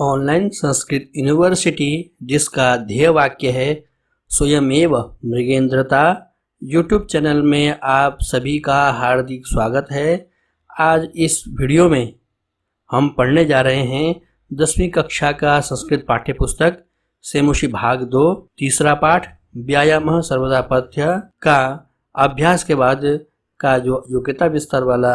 Online Sanskrit university, जिसका ध्येय वाक्य है स्वयमेव मृगेंद्रता, यूट्यूब चैनल में आप सभी का हार्दिक स्वागत है। आज इस वीडियो में हम पढ़ने जा रहे हैं 10वीं कक्षा का संस्कृत पाठ्य पुस्तक सेमुषी भाग 2 तीसरा पाठ व्यायामः सर्वदा पथ्य का अभ्यास के बाद का जो योग्यता विस्तार वाला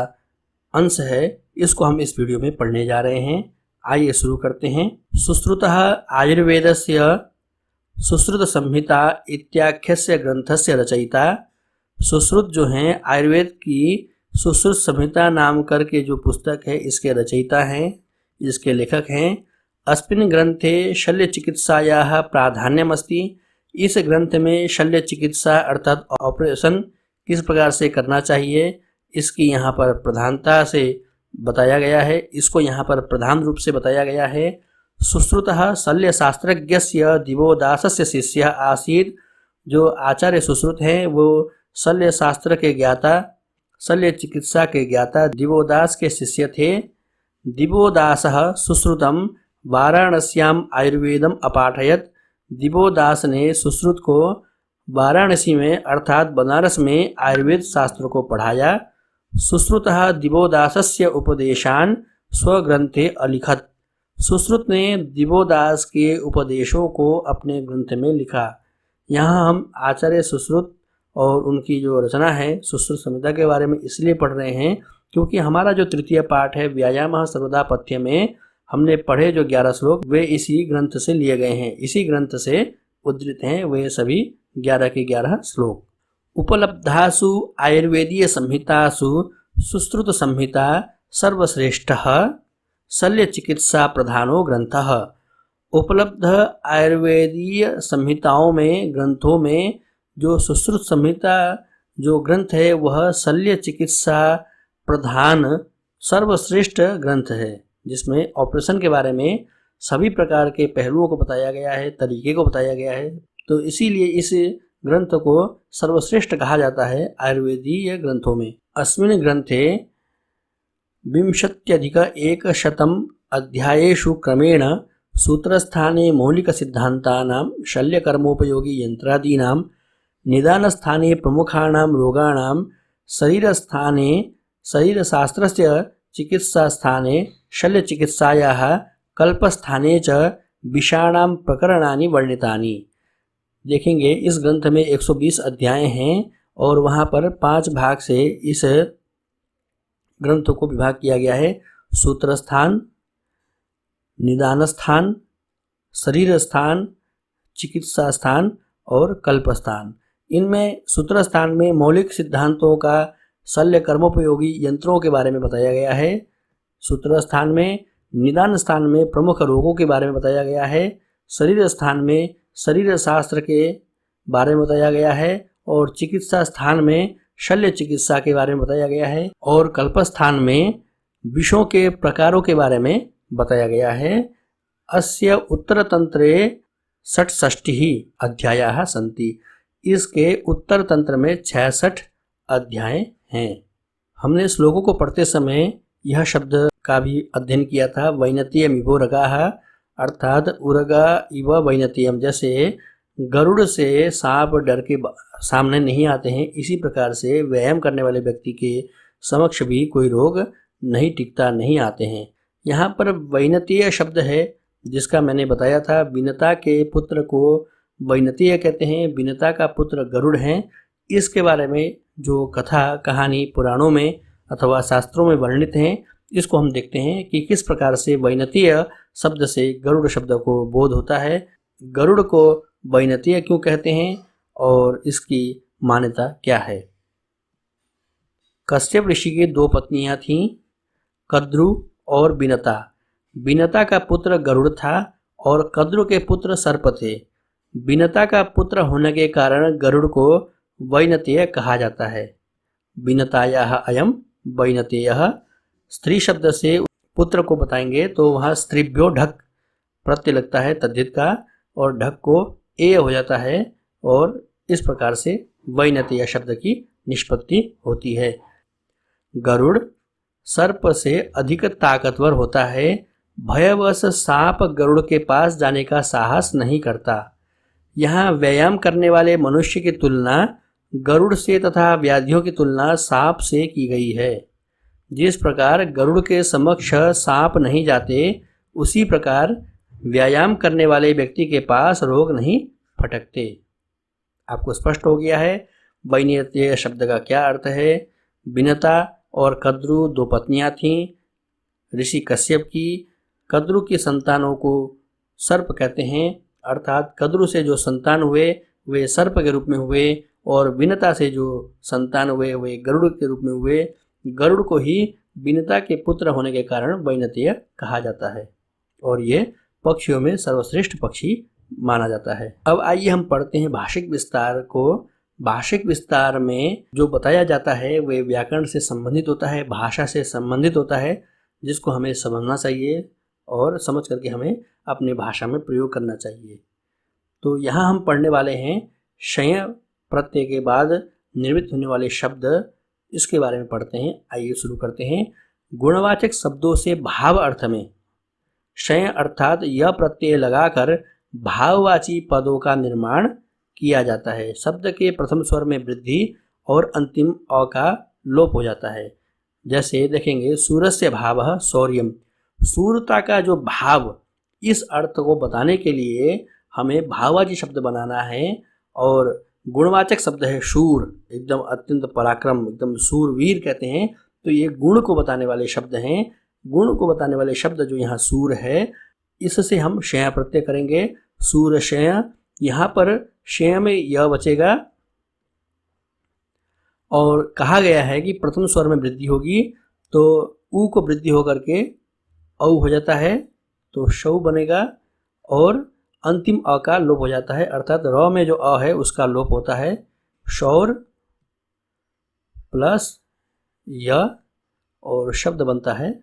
अंश है, इसको हम इस वीडियो में पढ़ने जा रहे हैं। आइए शुरू करते हैं। सुश्रुतः आयुर्वेदस्य सुश्रुत संहिता इत्याख्यस्य ग्रंथस्य रचयिता। सुश्रुत जो हैं आयुर्वेद की सुश्रुत संहिता नाम करके जो पुस्तक है, इसके रचयिता हैं, इसके लेखक हैं। अस्मिन् ग्रंथे शल्य चिकित्सायाः प्राधान्यमस्ति। इस ग्रंथ में शल्य चिकित्सा अर्थात ऑपरेशन किस प्रकार से करना चाहिए, इसकी यहाँ पर प्रधानता से बताया गया है। इसको यहाँ पर प्रधान रूप से बताया गया है। सुश्रुतः शल्य शास्त्रज्ञस्य दिवोदासस्य शिष्यः आसीत्। जो आचार्य सुश्रुत हैं वो शल्य शास्त्र के ज्ञाता, शल्य चिकित्सा के ज्ञाता दिवोदास के शिष्य थे। दिवोदासः सुश्रुतं वाराणस्याम आयुर्वेदम अपाठयत्। दिवोदास ने सुश्रुत को वाराणसी में अर्थात बनारस में आयुर्वेद शास्त्र को पढ़ाया। सुश्रुतः दिवोदासस्य उपदेशान् स्वग्रंथे अलिखत। सुश्रुत ने दिवोदास के उपदेशों को अपने ग्रंथ में लिखा। यहाँ हम आचार्य सुश्रुत और उनकी जो रचना है सुश्रुत संहिता के बारे में इसलिए पढ़ रहे हैं क्योंकि हमारा जो तृतीय पाठ है व्यायामः सर्वदा पथ्य में हमने पढ़े जो 11 श्लोक वे इसी ग्रंथ से लिए गए हैं, इसी ग्रंथ से उद्धृत हैं वे सभी 11 के 11 श्लोक। उपलब्धासु आयुर्वेदीय संहितासु सुश्रुत संहिता सर्वश्रेष्ठः शल्य चिकित्सा प्रधानो ग्रंथः। उपलब्ध आयुर्वेदीय संहिताओं में ग्रंथों में जो सुश्रुत संहिता जो ग्रंथ है वह शल्य चिकित्सा प्रधान सर्वश्रेष्ठ ग्रंथ है, जिसमें ऑपरेशन के बारे में सभी प्रकार के पहलुओं को बताया गया है, तरीके को बताया गया है। तो इसीलिए इस ग्रंथ को सर्वश्रेष्ठ कहा जाता है आयुर्वेदीय ग्रंथों में। अस्मिन् ग्रंथे 20+100 अध्यायेषु क्रमेण सूत्रस्थाने मौलिकसिद्धान्तानां शल्यकर्मोपयोगी यन्त्रादीनां निदानस्थाने प्रमुखाणां रोगाणां शरीरस्थाने शरीरशास्त्रस्य चिकित्सास्थाने शल्यचिकित्सायाः कल्पस्थाने च विषाणां प्रकरणानि वर्णितानि। देखेंगे इस ग्रंथ में 120 अध्याय हैं और वहाँ पर 5 भाग से इस ग्रंथ को विभाग किया गया है। सूत्र स्थान, निदान स्थान, शरीर स्थान, चिकित्सा स्थान और कल्प स्थान। इनमें सूत्र स्थान में मौलिक सिद्धांतों का शल्य कर्मोपयोगी यंत्रों के बारे में बताया गया है। सूत्र स्थान में निदान स्थान में प्रमुख रोगों के बारे में बताया गया है। शरीर स्थान में शरीर शास्त्र के बारे में बताया गया है और चिकित्सा स्थान में शल्य चिकित्सा के बारे में बताया गया है और कल्प स्थान में विषों के प्रकारों के बारे में बताया गया है। अस्य उत्तरतंत्रे 66 अध्यायाः सन्ति। इसके उत्तर तंत्र में 66 अध्याय हैं। हमने श्लोकों को पढ़ते समय यह शब्द का भी अध्ययन किया था, वैनतीयम इवो रगाः, अर्थात उरगा इव वैनतीयम। जैसे गरुड़ से सांप डर के सामने नहीं आते हैं, इसी प्रकार से व्यायाम करने वाले व्यक्ति के समक्ष भी कोई रोग नहीं टिकता, नहीं आते हैं। यहाँ पर वैनतीय शब्द है जिसका मैंने बताया था, विनता के पुत्र को वैनतीय कहते हैं। विनता का पुत्र गरुड़ हैं। इसके बारे में जो कथा कहानी पुराणों में अथवा शास्त्रों में वर्णित हैं, इसको हम देखते हैं कि किस प्रकार से वैनतीय शब्द से गरुड़ शब्द को बोध होता है। गरुड़ को वैनतीय क्यों कहते हैं और इसकी मान्यता क्या है। कश्यप ऋषि की 2 पत्नियां थीं, कद्रु और विनता। विनता का पुत्र गरुड़ था और कद्रु के पुत्र सर्प थे। विनता का पुत्र होने के कारण गरुड़ को वैनतेय कहा जाता है। विनतायाः अयम वैनतेयः। स्त्री शब्द से पुत्र को बताएंगे तो वहाँ स्त्रीभ्यो ढक प्रत्यय लगता है तद्धित का और ढक को ए हो जाता है और इस प्रकार से वैनतेय शब्द की निष्पत्ति होती है। गरुड़ सर्प से अधिक ताकतवर होता है। भयवश सांप गरुड़ के पास जाने का साहस नहीं करता। यहाँ व्यायाम करने वाले मनुष्य की तुलना गरुड़ से तथा व्याधियों की तुलना सांप से की गई है। जिस प्रकार गरुड़ के समक्ष सांप नहीं जाते, उसी प्रकार व्यायाम करने वाले व्यक्ति के पास रोग नहीं फटकते। आपको स्पष्ट हो गया है वैनतेय शब्द का क्या अर्थ है। विनता और कद्रु दो पत्नियां थीं ऋषि कश्यप की। कद्रु की संतानों को सर्प कहते हैं, अर्थात कद्रु से जो संतान हुए वे सर्प के रूप में हुए, और विनता से जो संतान हुए वे गरुड़ के रूप में हुए। गरुड़ को ही विनता के पुत्र होने के कारण वैनतेय कहा जाता है, और ये पक्षियों में सर्वश्रेष्ठ पक्षी माना जाता है। अब आइए हम पढ़ते हैं भाषिक विस्तार को। भाषिक विस्तार में जो बताया जाता है वे व्याकरण से संबंधित होता है, भाषा से संबंधित होता है, जिसको हमें समझना चाहिए और समझ करके हमें अपनी भाषा में प्रयोग करना चाहिए। तो यहाँ हम पढ़ने वाले हैं शय प्रत्यय के बाद निर्मित होने वाले शब्द, इसके बारे में पढ़ते हैं। आइए शुरू करते हैं। गुणवाचक शब्दों से भाव अर्थ में शय अर्थात यह प्रत्यय लगाकर भाववाची पदों का निर्माण किया जाता है। शब्द के प्रथम स्वर में वृद्धि और अंतिम अ का लोप हो जाता है। जैसे देखेंगे सूरस्य भावः शौर्यम, सूरता का जो भाव, इस अर्थ को बताने के लिए हमें भाववाची शब्द बनाना है। और गुणवाचक शब्द है शूर, एकदम अत्यंत पराक्रम, एकदम शूरवीर कहते हैं। तो ये गुण को बताने वाले शब्द हैं। गुण को बताने वाले शब्द जो यहाँ सूर है, इससे हम शय प्रत्यय करेंगे। सूर शय, यहाँ पर शय में यह बचेगा और कहा गया है कि प्रथम स्वर में वृद्धि होगी तो ऊ को वृद्धि होकर के औ हो जाता है, तो शौ बनेगा, और अंतिम अ का लोप हो जाता है, अर्थात र में जो अ है उसका लोप होता है। शौर प्लस य और शब्द बनता है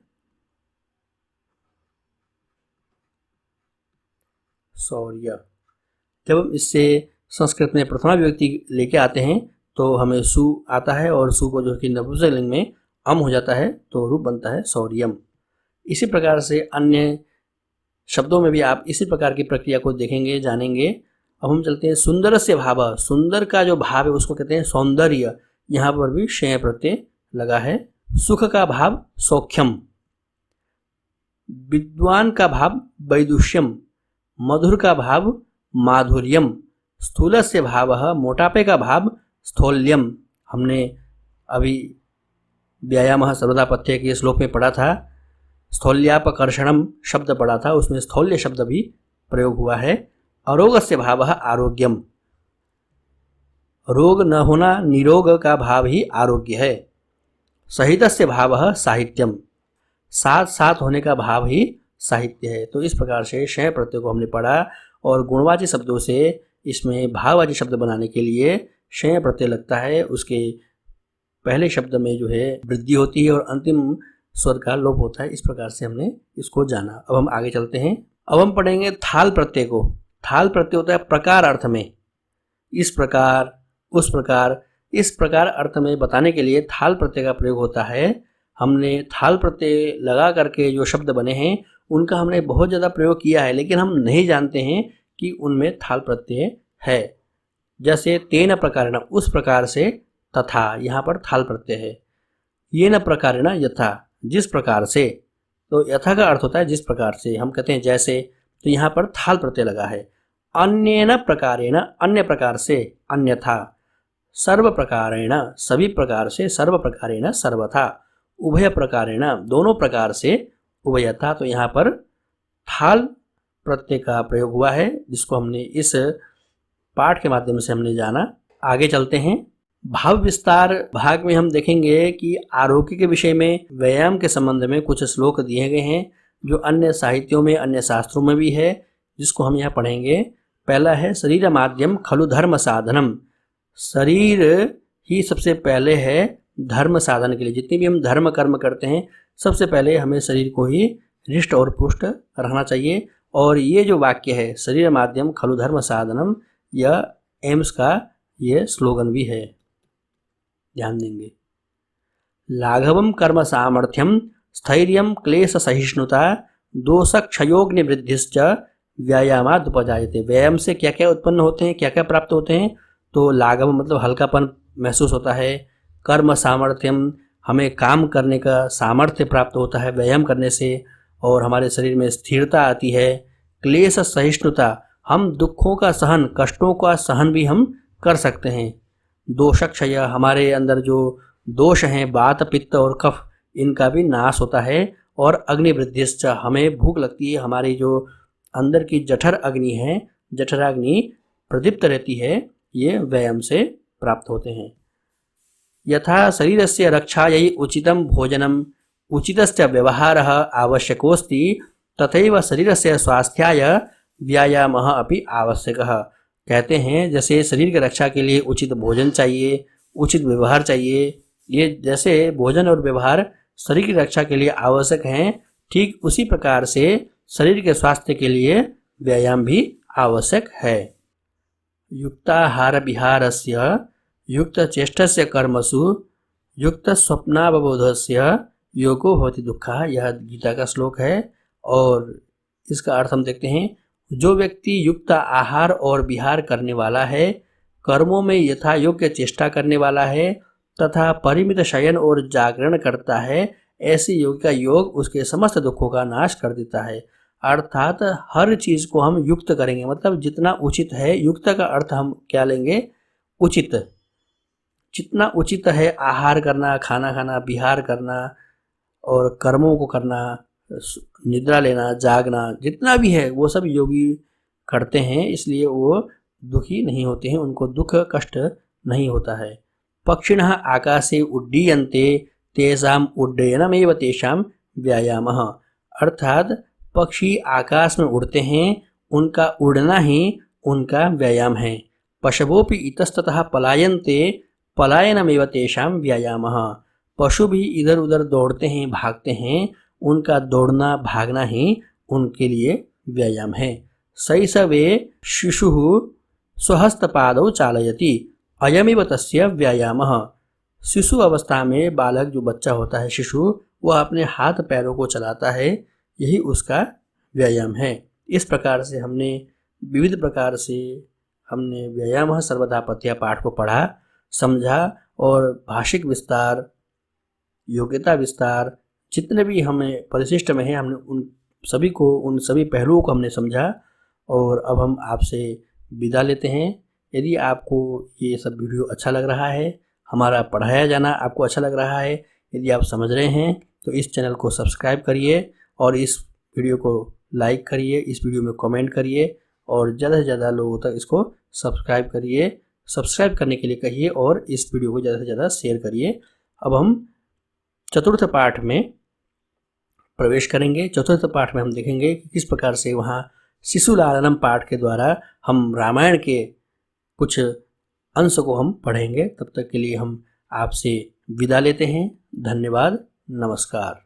शौर्य। जब हम इससे संस्कृत में प्रथमा विभक्ति लेके आते हैं तो हमें सु आता है, और सु को जो कि नपुंसकलिंग में अम हो जाता है तो रूप बनता है शौर्यम। इसी प्रकार से अन्य शब्दों में भी आप इसी प्रकार की प्रक्रिया को देखेंगे, जानेंगे। अब हम चलते हैं सुंदर से भाव। सुंदर का जो भाव है उसको कहते हैं सौंदर्य, यहाँ पर भी शय प्रत्यय लगा है। सुख का भाव सौख्यम, विद्वान का भाव वैदुष्यम, मधुर का भाव माधुर्यम, स्थूल से भाव मोटापे का भाव स्थौल्यम। हमने अभी व्यायाम सर्वदा पथ्य के श्लोक में पढ़ा था, स्थौल्यापकर्षणम शब्द पढ़ा था, उसमें स्थौल्य शब्द भी प्रयोग हुआ है। अरोग से भाव आरोग्यम, रोग न होना निरोग का भाव ही आरोग्य है। सहित से भाव साहित्यम, साथ साथ होने का भाव ही साहित्य है। तो इस प्रकार से शय प्रत्यय को हमने पढ़ा, और गुणवाची शब्दों से इसमें भाववाची शब्द बनाने के लिए शय प्रत्यय लगता है। उसके पहले शब्द में जो है वृद्धि होती है और अंतिम स्वर का लोप होता है। इस प्रकार से हमने इसको जाना। अब हम आगे चलते हैं। अब हम पढ़ेंगे थाल प्रत्यय को। थाल प्रत्यय होता है प्रकार अर्थ में, इस प्रकार उस प्रकार, इस प्रकार अर्थ में बताने के लिए थाल प्रत्यय का प्रयोग होता है। हमने थाल प्रत्यय लगा करके जो शब्द बने हैं उनका हमने बहुत ज़्यादा प्रयोग किया है, लेकिन हम नहीं जानते हैं कि उनमें थाल प्रत्यय है। जैसे तेन प्रकारेण, उस प्रकार से, तथा, यहाँ पर थाल प्रत्यय है। ये न प्रकारेण यथा, जिस प्रकार से, तो यथा का अर्थ होता है जिस प्रकार से। हम कहते हैं जैसे, तो यहाँ पर थाल प्रत्यय लगा है। अन्येन प्रकारेण, अन्य प्रकार से, अन्यथा। सर्व प्रकारेण, सभी प्रकार से, सर्व प्रकारेण सर्वथा। उभय प्रकारेण, दोनों प्रकार से, उभयथा। तो यहाँ पर थाल प्रत्यय का प्रयोग हुआ है, जिसको हमने इस पाठ के माध्यम से हमने जाना। आगे चलते हैं। भाव विस्तार भाग में हम देखेंगे कि आरोग्य के विषय में, व्यायाम के संबंध में कुछ श्लोक दिए गए हैं जो अन्य साहित्यों में, अन्य शास्त्रों में भी है, जिसको हम यहाँ पढ़ेंगे। पहला है शरीर माध्यम खलु धर्म साधनम। शरीर ही सबसे पहले है धर्म साधन के लिए। जितनी भी हम धर्म कर्म करते हैं सबसे पहले हमें शरीर को ही हृष्ट और पुष्ट रखना चाहिए। और ये जो वाक्य है शरीर माध्यम खलु धर्म साधनम, यह एम्स का ये स्लोगन भी है, ध्यान देंगे। लाघवम कर्म सामर्थ्यम स्थैर्यम क्लेश सहिष्णुता दोषक्षयोग्निवृद्धिश्च व्यायामाद् उपजायते। व्यायाम से क्या क्या उत्पन्न होते हैं, क्या क्या प्राप्त होते हैं? तो लाघव मतलब हल्कापन महसूस होता है, कर्म सामर्थ्यम हमें काम करने का सामर्थ्य प्राप्त होता है व्यायाम करने से, और हमारे शरीर में स्थिरता आती है। क्लेश सहिष्णुता, हम दुखों का सहन, कष्टों का सहन भी हम कर सकते हैं। दोषक्षय, हमारे अंदर जो दोष हैं वात पित्त और कफ, इनका भी नाश होता है। और अग्निवृद्धिश्च, हमें भूख लगती है, हमारी जो अंदर की जठर अग्नि है, जठराग्नि प्रदीप्त रहती है, ये व्यायाम से प्राप्त होते हैं। यथा शरीरस्य रक्षायै उचितं भोजनम उचितश्च व्यवहारः आवश्यकोऽस्ति तथैव शरीरस्य स्वास्थ्याय व्यायामः अपि आवश्यकः। कहते हैं जैसे शरीर की रक्षा के लिए उचित भोजन चाहिए, उचित व्यवहार चाहिए, ये जैसे भोजन और व्यवहार शरीर की रक्षा के लिए आवश्यक हैं, ठीक उसी प्रकार से शरीर के स्वास्थ्य के लिए व्यायाम भी आवश्यक है। युक्ताहार विहारस्य युक्तचेष्टस्य कर्मसु युक्तस्वप्नावबोधस्य योगो भवति दुःखः, यह गीता का श्लोक है। और इसका अर्थ हम देखते हैं, जो व्यक्ति युक्त आहार और विहार करने वाला है, कर्मों में यथा योग्य चेष्टा करने वाला है तथा परिमित शयन और जागरण करता है, ऐसे योग का योग उसके समस्त दुखों का नाश कर देता है। अर्थात हर चीज़ को हम युक्त करेंगे, मतलब जितना उचित है। युक्त का अर्थ हम क्या लेंगे? उचित। जितना उचित है आहार करना, खाना खाना, विहार करना और कर्मों को करना, निद्रा लेना, जागना, जितना भी है वो सब योगी करते हैं, इसलिए वो दुखी नहीं होते हैं, उनको दुख कष्ट नहीं होता है। पक्षिणः आकाशे उड्डीयन्ते तेषाम् उड्डयनमेव तेषां व्यायामः, अर्थात पक्षी आकाश में उड़ते हैं, उनका उड़ना ही उनका व्यायाम है। पशवोपि इतस्ततः पलायन्ते पलायनमेव तेषां व्यायामः, पशु भी इधर उधर दौड़ते हैं, भागते हैं, उनका दौड़ना भागना ही उनके लिए व्यायाम है। शैशवे शिशुः स्वहस्तपादौ चालयति अयमेव तस्य व्यायामः, शिशु अवस्था में बालक जो बच्चा होता है, शिशु, वह अपने हाथ पैरों को चलाता है, यही उसका व्यायाम है। इस प्रकार से हमने विविध प्रकार से हमने व्यायामः सर्वदा पथ्य पाठ को पढ़ा, समझा, और भाषिक विस्तार, योग्यता विस्तार, जितने भी हमें परिशिष्ट में है, हमने उन सभी को, उन सभी पहलुओं को हमने समझा। और अब हम आपसे विदा लेते हैं। यदि आपको ये सब वीडियो अच्छा लग रहा है, हमारा पढ़ाया जाना आपको अच्छा लग रहा है, यदि आप समझ रहे हैं, तो इस चैनल को सब्सक्राइब करिए और इस वीडियो को लाइक करिए, इस वीडियो में कमेंट करिए और ज़्यादा से ज़्यादा लोगों तक इसको सब्सक्राइब करिए, सब्सक्राइब करने के लिए कहिए और इस वीडियो को ज़्यादा से ज़्यादा शेयर करिए। अब हम चतुर्थ पाठ में प्रवेश करेंगे। चतुर्थ पाठ में हम देखेंगे कि किस प्रकार से वहाँ शिशु लालनम पाठ के द्वारा हम रामायण के कुछ अंश को हम पढ़ेंगे। तब तक के लिए हम आपसे विदा लेते हैं। धन्यवाद, नमस्कार।